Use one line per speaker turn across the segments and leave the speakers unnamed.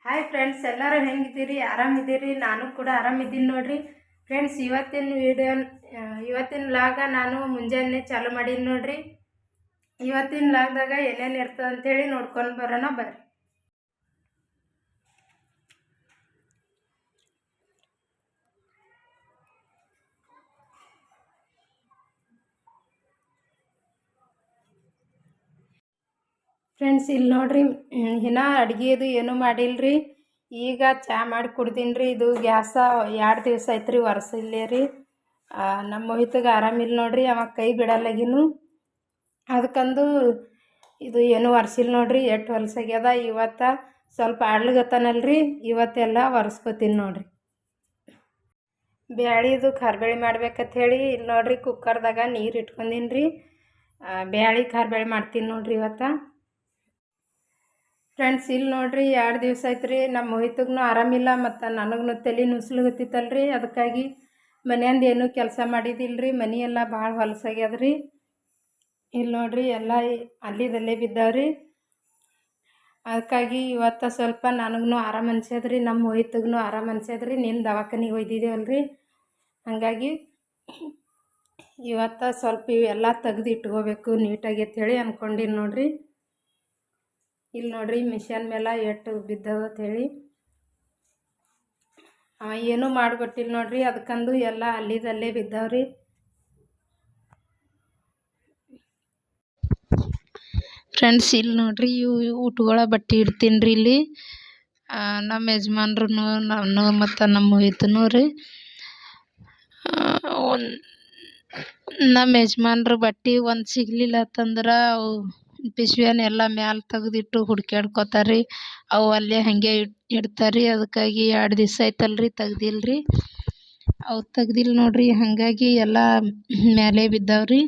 Hi friends, ಎಲ್ಲರೂ ಹೆಂಗಿದ್ದೀರಿ? ಆರಾಮಿದ್ದೀರಿ? ನಾನು ಕೂಡ ಆರಾಮಿದ್ದೀನಿ ನೋಡ್ರಿ. ಫ್ರೆಂಡ್ಸ್, ಇವತ್ತಿನ ವ್ಲಾಗ ನಾನು ಮುಂಜಾನೆ ಚಾಲು ಮಾಡೀನಿ ನೋಡ್ರಿ. ಇವತ್ತಿನ ವ್ಲಾಗ್ದಾಗ ಏನೇನು ಇರ್ತದೆ ಅಂತೇಳಿ ನೋಡ್ಕೊಂಡು ಬರೋಣ ಬರ್ರಿ. ಫ್ರೆಂಡ್ಸ್, ಇಲ್ಲಿ ನೋಡ್ರಿ, ಇನ್ನ ಅಡುಗೆದು ಏನೂ ಮಾಡಿಲ್ರಿ. ಈಗ ಚಹಾ ಮಾಡಿ ಕುಡ್ದೀನಿ ರೀ. ಇದು ಗ್ಯಾಸ 2 ದಿವಸ ಆಯ್ತು ರೀ ಒರೆಸಿಲ್ಲೇ ರೀ. ನಮ್ಮ ಮೋಹಿತ್ಗೆ ಆರಾಮಿಲ್ಲ ನೋಡ್ರಿ, ಅವ ಕೈ ಬಿಡಲ್ಲಾಗಿನು. ಅದಕ್ಕಂದು ಇದು ಏನೂ ಒರೆಸಿಲ್ಲ ನೋಡ್ರಿ. ಎಷ್ಟು ಹೊಲಸಾಗ್ಯದ. ಇವತ್ತು ಸ್ವಲ್ಪ ಆಡ್ಲಿಗತ್ತಾನಲ್ರಿ, ಇವತ್ತೆಲ್ಲ ಒರೆಸ್ಕೊತೀನಿ ನೋಡ್ರಿ. ಬ್ಯಾಳಿದು ಖಾರಬೇಳೆ ಮಾಡ್ಬೇಕಂತ ಹೇಳಿ ಇಲ್ಲಿ ನೋಡ್ರಿ ಕುಕ್ಕರ್ದಾಗ ನೀರು ಇಟ್ಕೊಂಡೀನಿ ರೀ. ಬ್ಯಾಳಿ ಖಾರಬೇಳೆ ಮಾಡ್ತೀನಿ ನೋಡ್ರಿ ಇವತ್ತು. ಫ್ರೆಂಡ್ಸ್, ಇಲ್ಲಿ ನೋಡ್ರಿ 2 ದಿವಸ ಆಯ್ತು ರೀ. ನಮ್ಮ ಮೋಹಿತ್ಗೂ ಆರಾಮಿಲ್ಲ, ಮತ್ತು ನನಗೂ ತಲೆ ನುಸ್ಲಿಗತ್ತಿತ್ತಲ್ರಿ. ಅದಕ್ಕಾಗಿ ಮನೆಯಂದು ಏನೂ ಕೆಲಸ ಮಾಡಿದ್ದಿಲ್ಲ ರೀ. ಮನೆಯೆಲ್ಲ ಭಾಳ ಹೊಲಸಾಗ್ಯದ ರೀ. ಇಲ್ಲಿ ನೋಡ್ರಿ ಎಲ್ಲ ಅಲ್ಲಿದಲ್ಲೇ ಬಿದ್ದಾವ್ರಿ. ಅದಕ್ಕಾಗಿ ಇವತ್ತು ಸ್ವಲ್ಪ ನನಗೂ ಆರಾಮ ಅನ್ಸ್ಯದ್ರಿ, ನಮ್ಮ ಮೋಹಿತ್ಗೂ ಆರಾಮ ಅನ್ಸ್ಯದ್ರಿ. ನಿನ್ನ ದವಾಖಾನಿಗೆ ಒಯ್ದಿದ್ದೇವಲ್ರಿ. ಹಾಗಾಗಿ ಇವತ್ತು ಸ್ವಲ್ಪ ಇವೆಲ್ಲ ತೆಗ್ದು ಇಟ್ಕೋಬೇಕು ನೀಟಾಗಿ ಅಂತೇಳಿ ಅಂದ್ಕೊಂಡಿನಿ ನೋಡ್ರಿ. ಇಲ್ಲಿ ನೋಡ್ರಿ ಮಿಷನ್ ಮೇಲೆ ಎಷ್ಟು ಬಿದ್ದದ ಹೇಳಿ ಏನೂ ಮಾಡಿಕೊಟ್ಟಿಲ್ಲ ನೋಡ್ರಿ. ಅದಕ್ಕಂದು ಎಲ್ಲ ಅಲ್ಲಿದಲ್ಲೇ ಬಿದ್ದಾವ್ರಿ. ಫ್ರೆಂಡ್ಸ್, ಇಲ್ಲಿ ನೋಡ್ರಿ ಇವು ಊಟಗಳ ಬಟ್ಟೆ ಇಡ್ತೀನಿ ರೀ. ಇಲ್ಲಿ ನಮ್ಮ ಯಜಮಾನ್ರು, ನಾನು ಮತ್ತು ನಮ್ಮ ಮೋಹಿತ್ನು ರೀ. ನಮ್ಮ ಯಜಮಾನ್ರ ಬಟ್ಟೆ ಒಂದು ಸಿಗಲಿಲ್ಲ ಅಂತಂದ್ರೆ ಅವು ಪಿಶ್ವಿಯನ್ನೆಲ್ಲ ಮ್ಯಾಲೆ ತೆಗ್ದಿಟ್ಟು ಹುಡ್ಕ್ಯಾಡ್ಕೊತಾರೆ ರೀ. ಅವು ಅಲ್ಲೇ ಹಾಗೆ ಇಡ್ತಾರೆ ರೀ. ಅದಕ್ಕಾಗಿ 2 ದಿವಸ ಆಯ್ತಲ್ರಿ ತೆಗ್ದಿಲ್ಲ ರೀ. ಅವು ತೆಗ್ದಿಲ್ಲ ನೋಡ್ರಿ. ಹಾಗಾಗಿ ಎಲ್ಲ ಮೇಲೆ ಬಿದ್ದಾವ್ರಿ.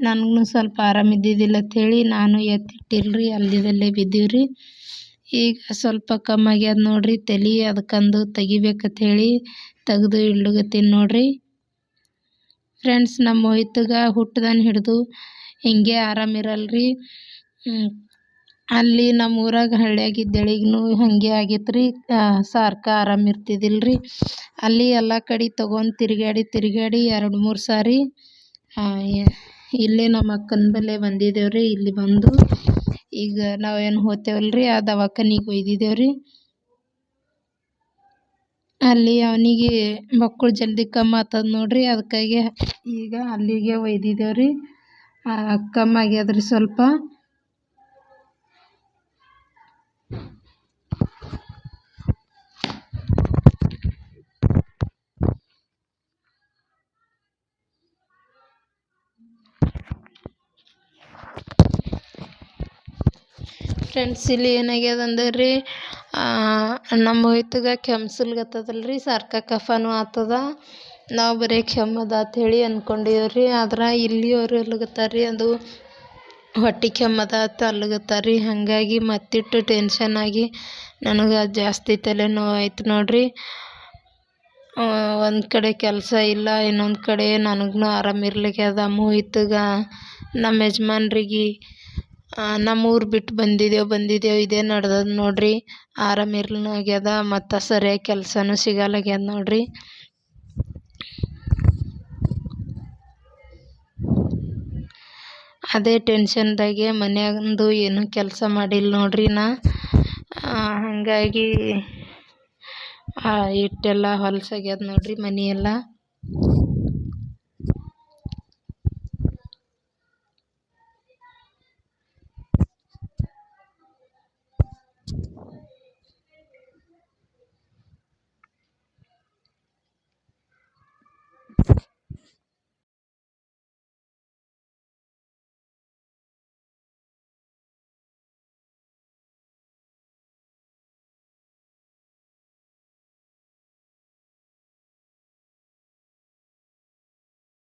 ನನಗೂ ಸ್ವಲ್ಪ ಆರಾಮಿದ್ದಿದ್ದಿಲ್ಲ ಅಂಥೇಳಿ ನಾನು ಎತ್ತಿಟ್ಟಿಲ್ರಿ, ಅಲ್ಲಿದಲ್ಲೇ ಬಿದ್ದೀವ್ರಿ. ಈಗ ಸ್ವಲ್ಪ ಕಮ್ಮಿ ಆಗ್ಯದ ನೋಡ್ರಿ ತಲೆ. ಅದಕ್ಕಂದು ತೆಗಿಬೇಕಂತ ಹೇಳಿ ತೆಗೆದು ಇಡ್ಲಿಗತ್ತೀನಿ ನೋಡ್ರಿ. ಫ್ರೆಂಡ್ಸ್, ನಮ್ಮ ಮೋಹಿತ್ಗೆ ಹುಟ್ಟದಾನ ಹಿಡಿದು ಹಿಂಗೆ ಆರಾಮಿರಲ್ರಿ. ಅಲ್ಲಿ ನಮ್ಮ ಊರಾಗ ಹಳ್ಳಿಯಾಗಿದ್ದಳಿಗೂ ಹಾಗೆ ಆಗಿತ್ತು ರೀ. ಸಾರ್ಕ ಆರಾಮಿರ್ತಿದ್ದಿಲ್ಲ ರೀ. ಅಲ್ಲಿ ಎಲ್ಲ ಕಡೆ ತೊಗೊಂಡು ತಿರುಗಾಡಿ 2-3 ಸಾರಿ ಇಲ್ಲೇ ನಮ್ಮ ಅಕ್ಕನ ಬಲ್ಲೇ ಬಂದಿದ್ದೇವ್ರಿ. ಇಲ್ಲಿ ಬಂದು ಈಗ ನಾವೇನು ಹೋಗ್ತೇವಲ್ರಿ ಆ ದವಾಖಾನಿಗೆ ಒಯ್ದಿದ್ದೇವ್ರಿ. ಅಲ್ಲಿ ಅವನಿಗೆ ಮಕ್ಕಳು ಜಲ್ದಿ ಕಮ್ಮಿ ಆಗ್ತದೆ ನೋಡ್ರಿ. ಅದಕ್ಕಾಗಿ ಈಗ ಅಲ್ಲಿಗೆ ಒಯ್ದಿದ್ದೇವ್ರಿ. ಕಮ್ಮಿ ಆಗ್ಯದ್ರಿ ಸ್ವಲ್ಪ. ಫ್ರೆಂಡ್ಸ್, ಇಲ್ಲಿ ಏನಾಗ್ಯದ ಅಂದ್ರೆ ರೀ, ನಮ್ಮ ಮೋಹಿತ್ಗೆ ಕೆಮ್ಸಲ್ಗತ್ತದಲ್ರಿ. ಸಾರ್ಕ ಕಫನೂ ಆಗ್ತದ. ನಾವು ಬರೀ ಕೆಮ್ಮದ ಅಂಥೇಳಿ ಅಂದ್ಕೊಂಡಿವ್ರಿ. ಆದ್ರೆ ಇಲ್ಲಿ ಅವ್ರು ಅಲ್ಲಗತ್ತಾರ ರೀ, ಅದು ಹೊಟ್ಟೆ ಕೆಮ್ಮದ ಅಂತ ಅಲ್ಲಗತ್ತಾರ ರೀ. ಹಾಗಾಗಿ ಮತ್ತಿಟ್ಟು ಟೆನ್ಷನ್ ಆಗಿ ನನಗೆ ಜಾಸ್ತಿ ತಲೆನೋವು ಆಯ್ತು ನೋಡ್ರಿ. ಒಂದು ಕಡೆ ಕೆಲಸ ಇಲ್ಲ, ಇನ್ನೊಂದು ಕಡೆ ನನಗೂ ಆರಾಮಿರ್ಲಿಕ್ಕೆದ. ಮೋಹಿತ್ಗೆ ನಮ್ಮ ಯಜಮಾನ್ರಿಗೆ ನಮ್ಮ ಊರು ಬಿಟ್ಟು ಬಂದಿದ್ದೇವೆ ಇದೇ ನಡ್ದದ ನೋಡ್ರಿ. ಆರಾಮಿರ್ಲೂ ಆಗ್ಯದ, ಮತ್ತು ಸರಿಯಾಗಿ ಕೆಲಸನೂ ಸಿಗಲ್ಲಾಗ್ಯದ ನೋಡ್ರಿ. ಅದೇ ಟೆನ್ಷನ್ದಾಗೆ ಮನ್ಯಾಗಂದು ಏನೂ ಕೆಲಸ ಮಾಡಿಲ್ಲ ನೋಡ್ರಿ ನಾ. ಹಾಗಾಗಿ ಇಟ್ಟೆಲ್ಲ ಹೊಲಸಾಗ್ಯದ ನೋಡ್ರಿ ಮನೆಯೆಲ್ಲ.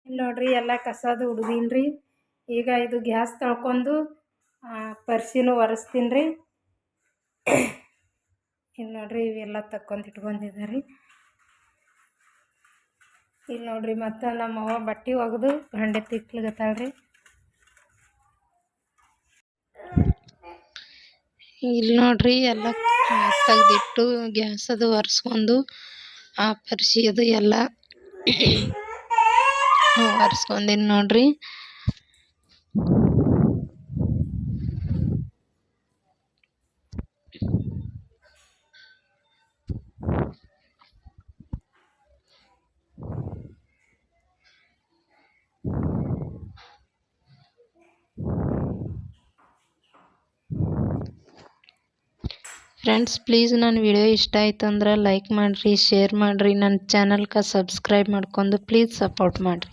ಇಲ್ಲಿ ನೋಡ್ರಿ ಎಲ್ಲ ಕಸದು ಹುಡ್ದೀನಿ ರೀ. ಈಗ ಇದು ಗ್ಯಾಸ್ ತೊಳ್ಕೊಂಡು ಪರ್ಸಿನೂ ಒರೆಸ್ತೀನಿ ರೀ. ಇಲ್ಲಿ ನೋಡ್ರಿ ಇವೆಲ್ಲ ತಕ್ಕೊಂಡು ಇಟ್ಕೊಂಡಿದ್ದಾರೆ ರೀ. ಇಲ್ಲಿ ನೋಡ್ರಿ ಮತ್ತು ನಮ್ಮವ್ವ ಬಟ್ಟೆ ಒಗೆದು ಹಂಡೆ ತಿಕ್ಲಿಗತ್ತಾಳ್ರಿ. ಇಲ್ಲಿ ನೋಡ್ರಿ ಎಲ್ಲ ತೆಗ್ದಿಟ್ಟು ಗ್ಯಾಸ್ ಅದು ಒರೆಸ್ಕೊಂಡು ಆ ಪರ್ಸಿ ಅದು ಎಲ್ಲ ಒರೆಸ್ಕೊಂಡಿನಿ ನೋಡ್ರಿ. ಫ್ರೆಂಡ್ಸ್ ಪ್ಲೀಸ್ ನನ್ನ ವಿಡಿಯೋ ಇಷ್ಟ ಆಯ್ತು ಅಂದ್ರೆ ಲೈಕ್ ಮಾಡಿರಿ, ಶೇರ್ ಮಾಡಿರಿ, ನನ್ನ ಚಾನಲ್ಗೆ ಸಬ್ಸ್ಕ್ರೈಬ್ ಮಾಡ್ಕೊಂಡು ಪ್ಲೀಸ್ ಸಪೋರ್ಟ್ ಮಾಡಿರಿ.